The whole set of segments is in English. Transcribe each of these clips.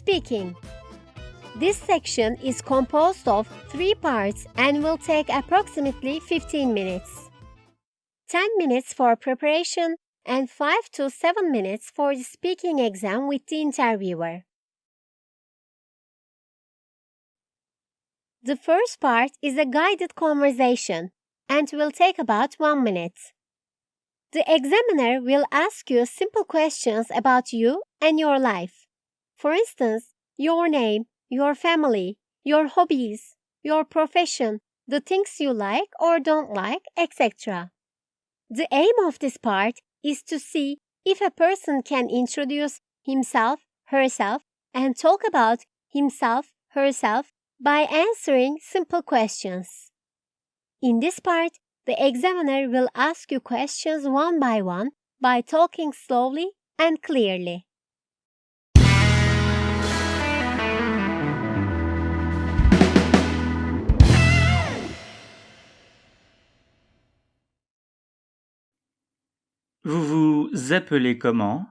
Speaking. This section is composed of 3 parts and will take approximately 15 minutes. 10 minutes for preparation and 5 to 7 minutes for the speaking exam with the interviewer. The first part is a guided conversation and will take about 1 minute. The examiner will ask you simple questions about you and your life. For instance, your name, your family, your hobbies, your profession, the things you like or don't like, etc. The aim of this part is to see if a person can introduce himself, herself, and talk about himself, herself by answering simple questions. In this part, the examiner will ask you questions one by talking slowly and clearly. Vous vous appelez comment?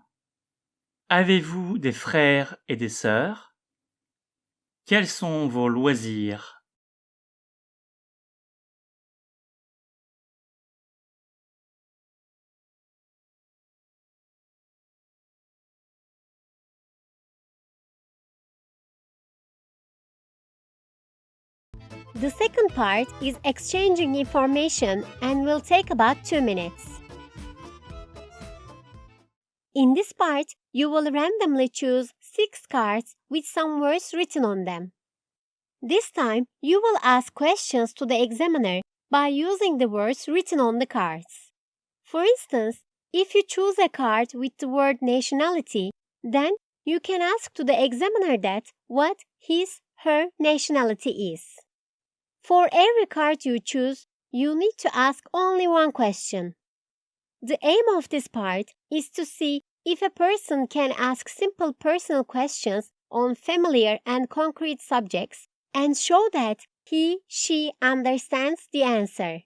Avez-vous des frères et des sœurs? Quels sont vos loisirs? The second part is exchanging information and will take about 2 minutes. In this part, you will randomly choose 6 cards with some words written on them. This time, you will ask questions to the examiner by using the words written on the cards. For instance, if you choose a card with the word nationality, then you can ask to the examiner that what his/her nationality is. For every card you choose, you need to ask only one question. The aim of this part is to see if a person can ask simple personal questions on familiar and concrete subjects and show that he/she understands the answer.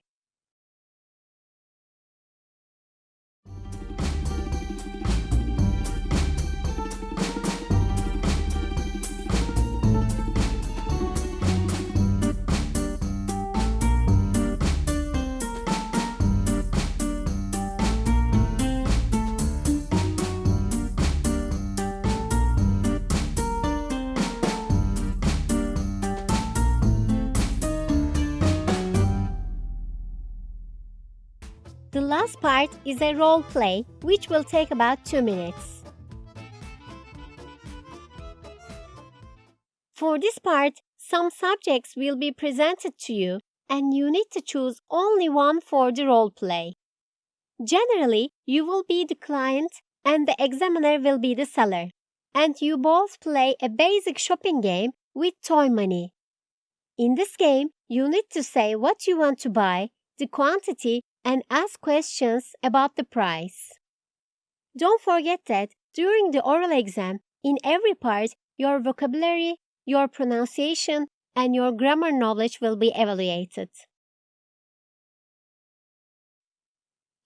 The last part is a role play, which will take about 2 minutes. For this part, some subjects will be presented to you, and you need to choose only one for the role play. Generally, you will be the client and the examiner will be the seller, and you both play a basic shopping game with toy money. In this game, you need to say what you want to buy, the quantity, and ask questions about the price. Don't forget that during the oral exam, in every part, your vocabulary, your pronunciation, and your grammar knowledge will be evaluated.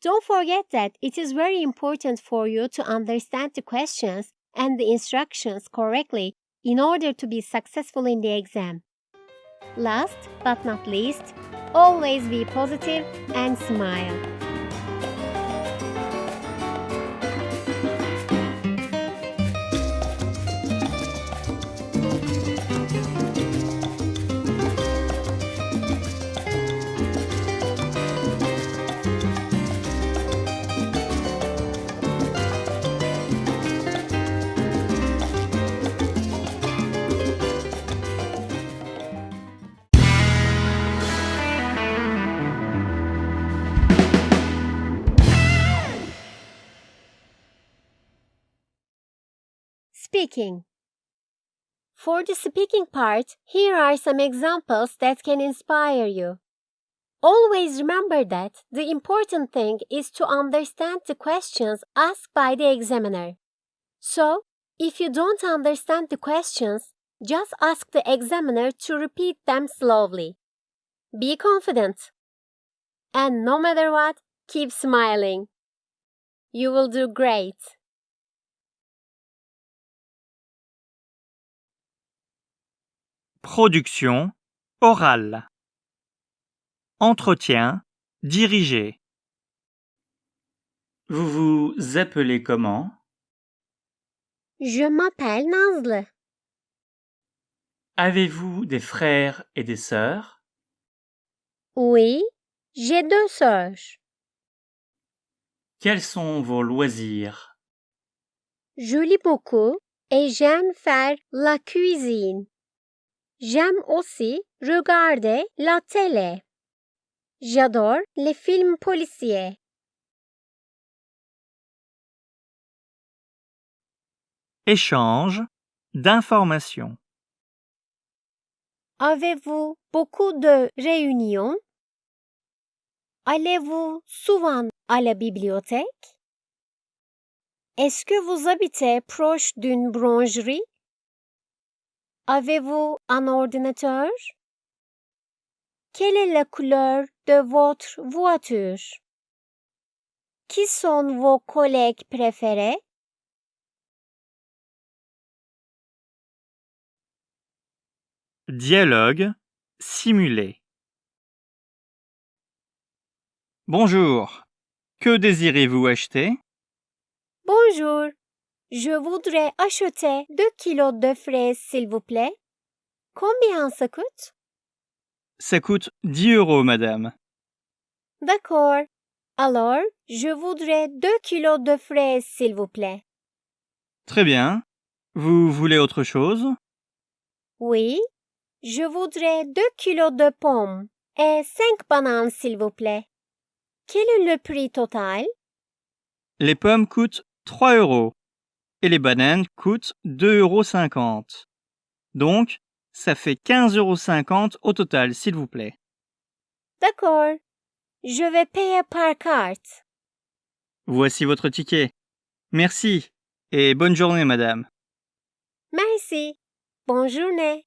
Don't forget that it is very important for you to understand the questions and the instructions correctly in order to be successful in the exam. Last but not least, always be positive and smile. Speaking. For the speaking part, here are some examples that can inspire you. Always remember that the important thing is to understand the questions asked by the examiner. So, if you don't understand the questions, just ask the examiner to repeat them slowly. Be confident. And no matter what, keep smiling. You will do great. production, orale. Entretien, dirigé. Vous vous appelez comment? Je m'appelle Nazlı. Avez-vous des frères et des sœurs? Oui, j'ai 2 sœurs. Quels sont vos loisirs? Je lis beaucoup et j'aime faire la cuisine. J'aime aussi regarder la télé. J'adore les films policiers. Échange d'informations. Avez-vous beaucoup de réunions? Allez-vous souvent à la bibliothèque? Est-ce que vous habitez proche d'une boulangerie? Avez-vous un ordinateur? Quelle est la couleur de votre voiture? Qui sont vos collègues préférés? Dialogue simulé. Bonjour. Que désirez-vous acheter? Bonjour, je voudrais acheter 2 kilos de fraises, s'il vous plaît. Combien ça coûte? Ça coûte 10 €, madame. D'accord. Alors, je voudrais 2 kilos de fraises, s'il vous plaît. Très bien. Vous voulez autre chose? Oui, je voudrais 2 kilos de pommes et 5 bananes, s'il vous plaît. Quel est le prix total? Les pommes coûtent 3 € et les bananes coûtent 2,50 €. Donc, ça fait 15,50 € au total, s'il vous plaît. D'accord. Je vais payer par carte. Voici votre ticket. Merci et bonne journée, madame. Merci. Bonne journée.